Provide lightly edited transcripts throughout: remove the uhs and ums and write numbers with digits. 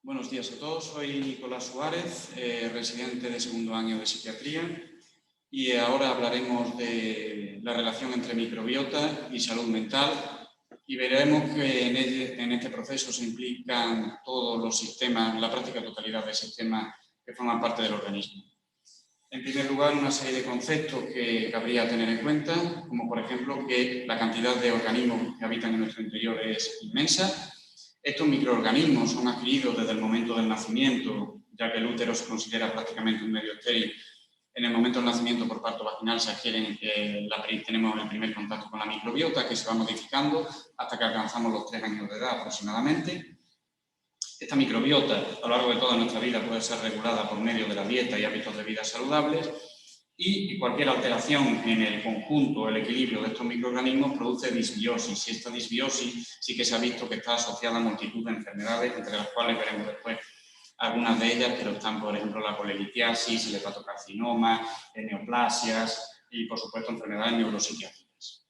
Buenos días a todos, soy Nicolás Suárez, residente de segundo año de psiquiatría, y ahora hablaremos de la relación entre microbiota y salud mental y veremos que en este proceso se implican todos los sistemas, la práctica totalidad de sistemas que forman parte del organismo. En primer lugar, una serie de conceptos que cabría tener en cuenta, como por ejemplo que la cantidad de organismos que habitan en nuestro interior es inmensa. Estos microorganismos son adquiridos desde el momento del nacimiento, ya que el útero se considera prácticamente un medio estéril. En el momento del nacimiento por parto vaginal se adquieren, tenemos el primer contacto con la microbiota, que se va modificando hasta que alcanzamos los 3 años de edad aproximadamente. Esta microbiota a lo largo de toda nuestra vida puede ser regulada por medio de la dieta y hábitos de vida saludables, y cualquier alteración en el conjunto, el equilibrio de estos microorganismos produce disbiosis, y esta disbiosis sí que se ha visto que está asociada a multitud de enfermedades, entre las cuales veremos después algunas de ellas, pero están, por ejemplo, la colelitiasis, el hepatocarcinoma, neoplasias y, por supuesto, enfermedades neuropsiquiátricas.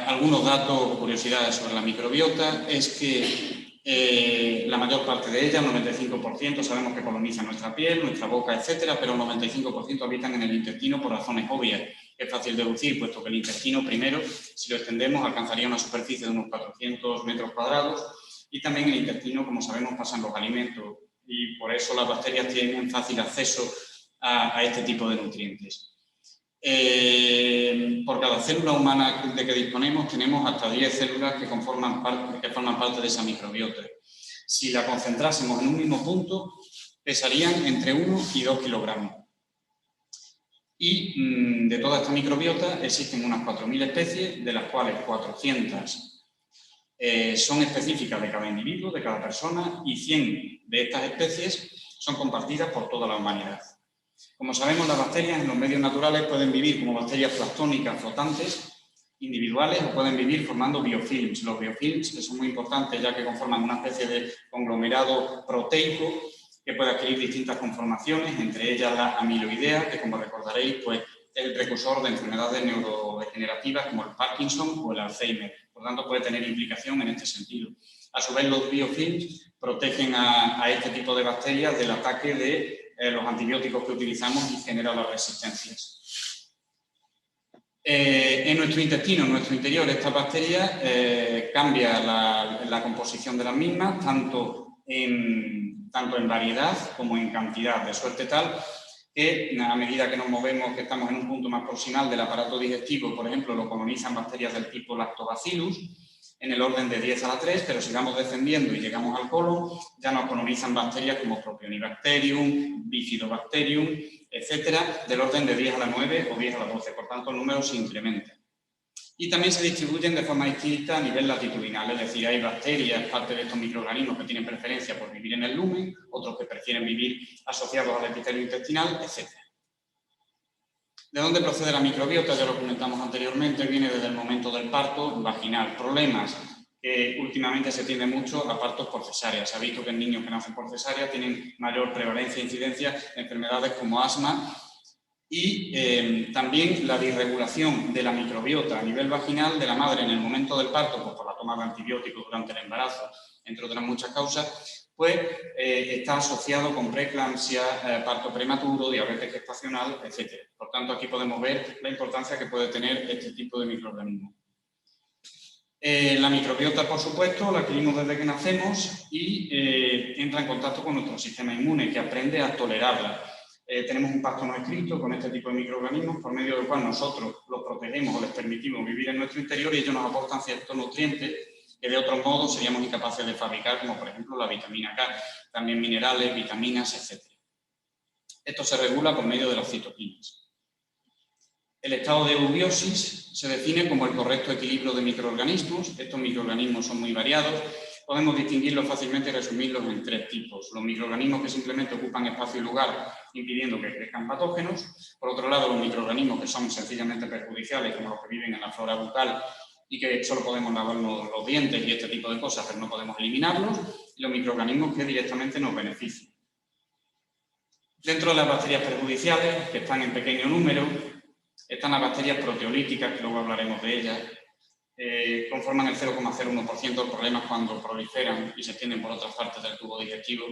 Algunos datos o curiosidades sobre la microbiota es que la mayor parte de ellas, el 95%, sabemos que colonizan nuestra piel, nuestra boca, etcétera, pero el 95% habitan en el intestino por razones obvias. Es fácil deducir, puesto que el intestino, primero, si lo extendemos, alcanzaría una superficie de unos 400 metros cuadrados, y también en el intestino, como sabemos, pasan los alimentos, y por eso las bacterias tienen fácil acceso a este tipo de nutrientes. Por cada célula humana de que disponemos tenemos hasta 10 células que forman parte de esa microbiota. Si la concentrásemos en un mismo punto, pesarían entre 1 y 2 kilogramos. Y de toda esta microbiota existen unas 4.000 especies, de las cuales 400 son específicas de cada individuo, de cada persona, y 100 de estas especies son compartidas por toda la humanidad. Como sabemos, las bacterias en los medios naturales pueden vivir como bacterias planctónicas flotantes, individuales, o pueden vivir formando biofilms. Los biofilms, que son muy importantes ya que conforman una especie de conglomerado proteico que puede adquirir distintas conformaciones, entre ellas la amiloidea, que como recordaréis, pues, es el precursor de enfermedades neurodegenerativas como el Parkinson o el Alzheimer. Por tanto, puede tener implicación en este sentido. A su vez, los biofilms protegen a este tipo de bacterias del ataque de los antibióticos que utilizamos y generan las resistencias. En nuestro intestino, en nuestro interior, estas bacterias cambian la composición de las mismas, tanto en variedad como en cantidad, de suerte tal que a medida que nos movemos, que estamos en un punto más proximal del aparato digestivo, por ejemplo, lo colonizan bacterias del tipo Lactobacillus, en el orden de 10 a la 3, pero sigamos descendiendo y llegamos al colon, ya nos colonizan bacterias como Propionibacterium, Bifidobacterium, etcétera, del orden de 10 a la 9 o 10 a la 12, por tanto el número se incrementa. Y también se distribuyen de forma distinta a nivel latitudinal, es decir, hay bacterias, parte de estos microorganismos que tienen preferencia por vivir en el lumen, otros que prefieren vivir asociados al epitelio intestinal, etcétera. ¿De dónde procede la microbiota? Ya lo comentamos anteriormente, viene desde el momento del parto vaginal. Problemas que últimamente se tiende mucho a partos por cesárea. Se ha visto que en niños que nacen por cesárea tienen mayor prevalencia e incidencia de enfermedades como asma y también la disregulación de la microbiota a nivel vaginal de la madre en el momento del parto, pues por la toma de antibióticos durante el embarazo, entre otras muchas causas, pues está asociado con preeclampsia, parto prematuro, diabetes gestacional, etc. Por tanto, aquí podemos ver la importancia que puede tener este tipo de microorganismos. La microbiota, por supuesto, la adquirimos desde que nacemos y entra en contacto con nuestro sistema inmune, que aprende a tolerarla. Tenemos un pacto no escrito con este tipo de microorganismos, por medio del cual nosotros los protegemos o les permitimos vivir en nuestro interior, y ellos nos aportan ciertos nutrientes que de otro modo seríamos incapaces de fabricar, como por ejemplo la vitamina K, también minerales, vitaminas, etc. Esto se regula por medio de las citoquinas. El estado de eubiosis se define como el correcto equilibrio de microorganismos. Estos microorganismos son muy variados. Podemos distinguirlos fácilmente y resumirlos en 3 tipos. Los microorganismos que simplemente ocupan espacio y lugar, impidiendo que crezcan patógenos. Por otro lado, los microorganismos que son sencillamente perjudiciales, como los que viven en la flora bucal y que solo podemos lavarnos los dientes y este tipo de cosas, pero no podemos eliminarlos. Y los microorganismos que directamente nos benefician. Dentro de las bacterias perjudiciales, que están en pequeño número, están las bacterias proteolíticas, que luego hablaremos de ellas. conforman el 0,01% del problema cuando proliferan y se extienden por otras partes del tubo digestivo,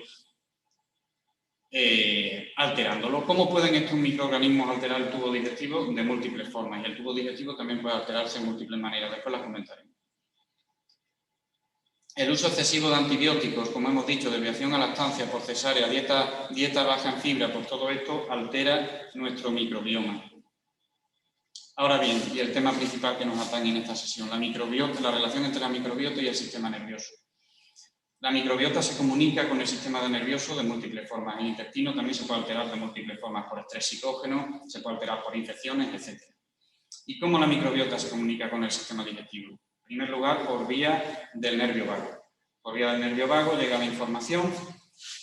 alterándolo. ¿Cómo pueden estos microorganismos alterar el tubo digestivo? De múltiples formas, y el tubo digestivo también puede alterarse de múltiples maneras, después las comentaremos. El uso excesivo de antibióticos, como hemos dicho, desviación a lactancia por cesárea, dieta baja en fibra, pues todo esto altera nuestro microbioma. Ahora bien, y el tema principal que nos atañe en esta sesión, la relación entre la microbiota y el sistema nervioso. La microbiota se comunica con el sistema nervioso de múltiples formas. El intestino también se puede alterar de múltiples formas, por estrés psicógeno, se puede alterar por infecciones, etc. ¿Y cómo la microbiota se comunica con el sistema digestivo? En primer lugar, por vía del nervio vago. Por vía del nervio vago llega la información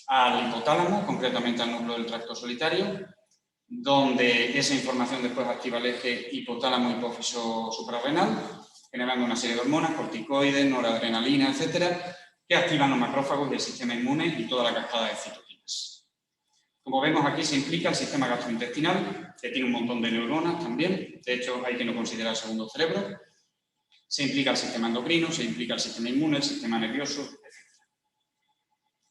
al hipotálamo, concretamente al núcleo del tracto solitario, donde esa información después activa el eje hipotálamo-hipófiso suprarrenal, generando una serie de hormonas, corticoides, noradrenalina, etcétera, que activan los macrófagos y el sistema inmune y toda la cascada de citoquinas. Como vemos aquí se implica el sistema gastrointestinal, que tiene un montón de neuronas también, de hecho hay que no considerar el segundo cerebro, se implica el sistema endocrino, se implica el sistema inmune, el sistema nervioso, etc.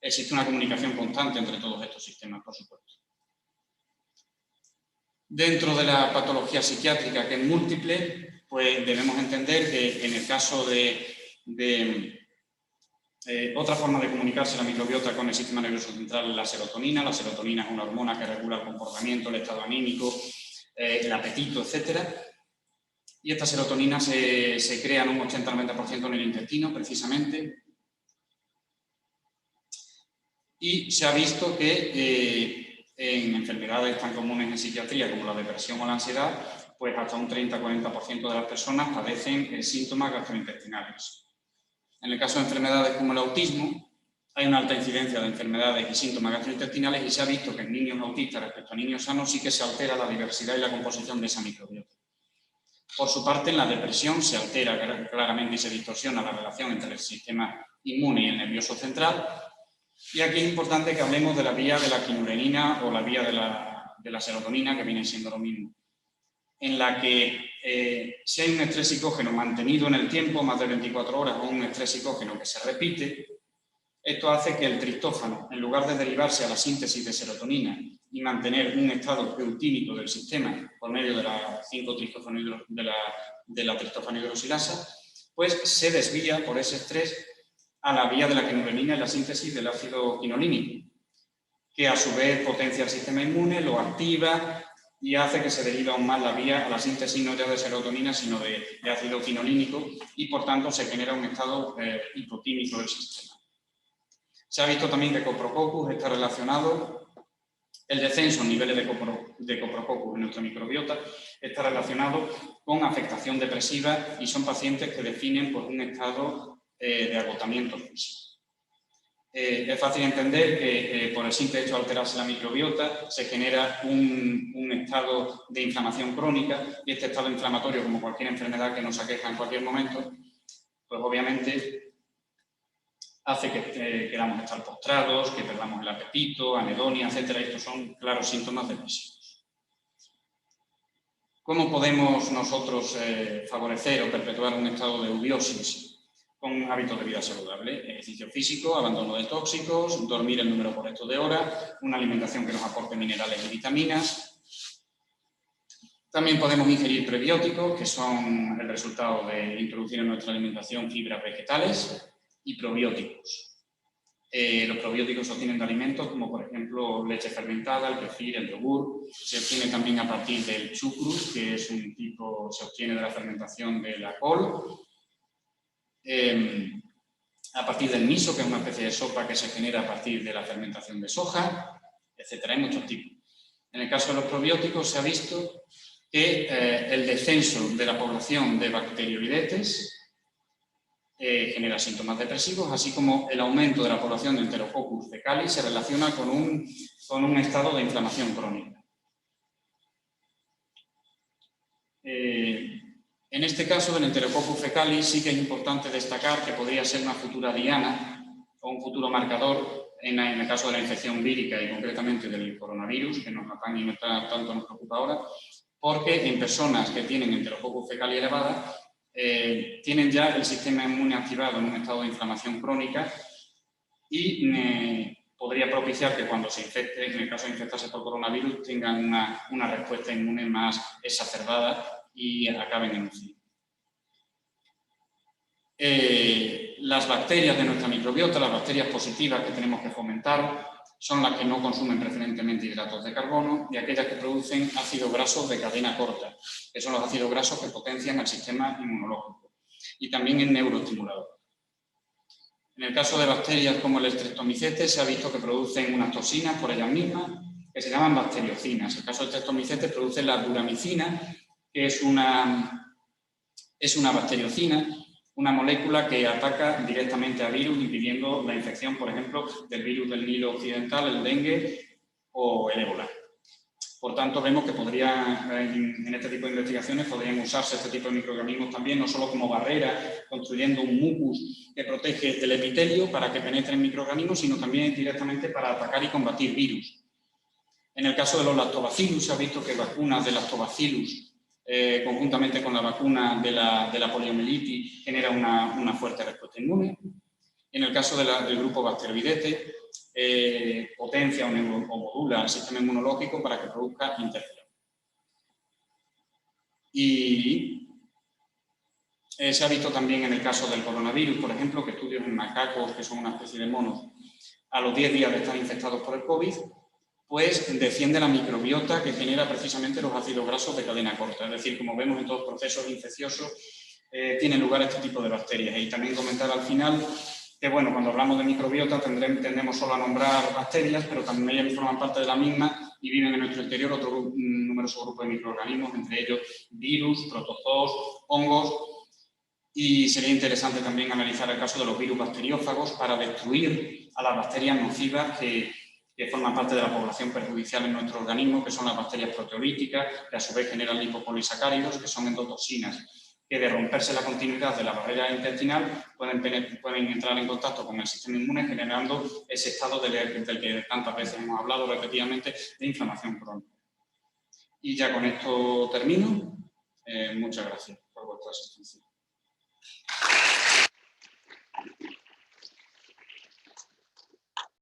Existe una comunicación constante entre todos estos sistemas, por supuesto. Dentro de la patología psiquiátrica, que es múltiple, pues debemos entender que en el caso de otra forma de comunicarse la microbiota con el sistema nervioso central es la serotonina. La serotonina es una hormona que regula el comportamiento, el estado anímico, el apetito, etc. Y esta serotonina se crea en un 80-90% en el intestino, precisamente. Y se ha visto que en enfermedades tan comunes en psiquiatría como la depresión o la ansiedad, pues hasta un 30-40% de las personas padecen síntomas gastrointestinales. En el caso de enfermedades como el autismo, hay una alta incidencia de enfermedades y síntomas gastrointestinales y se ha visto que en niños autistas respecto a niños sanos sí que se altera la diversidad y la composición de esa microbiota. Por su parte, en la depresión se altera claramente y se distorsiona la relación entre el sistema inmune y el nervioso central. Y aquí es importante que hablemos de la vía de la quinurenina o la vía de la serotonina, que viene siendo lo mismo, en la que si hay un estrés psicógeno mantenido en el tiempo, más de 24 horas, o un estrés psicógeno que se repite, esto hace que el tristófano, en lugar de derivarse a la síntesis de serotonina y mantener un estado eutímico del sistema por medio de la 5-tristófano de la tristofano hidroxilasa, pues se desvía por ese estrés a la vía de la quinurenina y la síntesis del ácido quinolínico, que a su vez potencia el sistema inmune, lo activa y hace que se derive aún más la vía a la síntesis no ya de serotonina, sino de ácido quinolínico y, por tanto, se genera un estado hipotímico del sistema. Se ha visto también que Coprococcus está relacionado, el descenso en niveles de Coprococcus en nuestra microbiota está relacionado con afectación depresiva y son pacientes que definen por un estado de agotamiento físico. Es fácil entender que por el simple hecho de alterarse la microbiota se genera un estado de inflamación crónica y este estado inflamatorio, como cualquier enfermedad que nos aqueja en cualquier momento, pues obviamente hace que queramos estar postrados, que perdamos el apetito, anedonia, etc. Estos son claros síntomas depresivos. ¿Cómo podemos nosotros favorecer o perpetuar un estado de eubiosis? Con hábitos de vida saludable, ejercicio físico, abandono de tóxicos, dormir el número correcto de horas, una alimentación que nos aporte minerales y vitaminas. También podemos ingerir prebióticos, que son el resultado de introducir en nuestra alimentación fibras vegetales, y probióticos. Los probióticos se obtienen de alimentos como, por ejemplo, leche fermentada, el kefir, el yogur. Se obtiene también a partir del chucrut, que es un tipo, se obtiene de la fermentación de la col. A partir del miso, que es una especie de sopa que se genera a partir de la fermentación de soja, etcétera. Hay muchos tipos. En el caso de los probióticos se ha visto que el descenso de la población de bacteriolidetes genera síntomas depresivos, así como el aumento de la población de Enterococcus fecalis se relaciona con un estado de inflamación crónica. En este caso del Enterococcus fecalis sí que es importante destacar que podría ser una futura diana o un futuro marcador en el caso de la infección vírica y concretamente del coronavirus, que nos atañe y tanto nos preocupa ahora, porque en personas que tienen Enterococcus fecalis elevada tienen ya el sistema inmune activado en un estado de inflamación crónica y podría propiciar que cuando se infecte, en el caso de infectarse por coronavirus, tengan una respuesta inmune más exacerbada y acaben en un fin. Las bacterias de nuestra microbiota, las bacterias positivas que tenemos que fomentar, son las que no consumen preferentemente hidratos de carbono y aquellas que producen ácidos grasos de cadena corta, que son los ácidos grasos que potencian el sistema inmunológico y también el neuroestimulador. En el caso de bacterias como el Streptomycetes se ha visto que producen unas toxinas por ellas mismas que se llaman bacteriocinas. En el caso de Streptomycetes produce la duramicina, que es una bacteriocina, una molécula que ataca directamente a virus, impidiendo la infección, por ejemplo, del virus del Nilo Occidental, el dengue o el ébola. Por tanto, vemos que en este tipo de investigaciones podrían usarse este tipo de microorganismos también, no solo como barrera, construyendo un mucus que protege del epitelio para que penetren microorganismos, sino también directamente para atacar y combatir virus. En el caso de los lactobacillus, se ha visto que vacunas de lactobacillus conjuntamente con la vacuna de la poliomielitis, genera una fuerte respuesta inmune. En el caso del grupo Bacteroidetes, potencia o modula el sistema inmunológico para que produzca interferón. Y se ha visto también en el caso del coronavirus, por ejemplo, que estudios en macacos, que son una especie de monos, a los 10 días de estar infectados por el COVID, pues defiende la microbiota que genera precisamente los ácidos grasos de cadena corta. Es decir, como vemos en todos los procesos infecciosos, tienen lugar este tipo de bacterias. Y también comentar al final que, bueno, cuando hablamos de microbiota tendemos solo a nombrar bacterias, pero también ellas forman parte de la misma y viven en nuestro interior otro numeroso grupo de microorganismos, entre ellos virus, protozoos, hongos. Y sería interesante también analizar el caso de los virus bacteriófagos para destruir a las bacterias nocivas que forman parte de la población perjudicial en nuestro organismo, que son las bacterias proteolíticas, que a su vez generan lipopolisacáridos, que son endotoxinas, que de romperse la continuidad de la barrera intestinal pueden entrar en contacto con el sistema inmune, generando ese estado del que tantas veces hemos hablado repetidamente, de inflamación crónica. Y ya con esto termino. Muchas gracias por vuestra asistencia.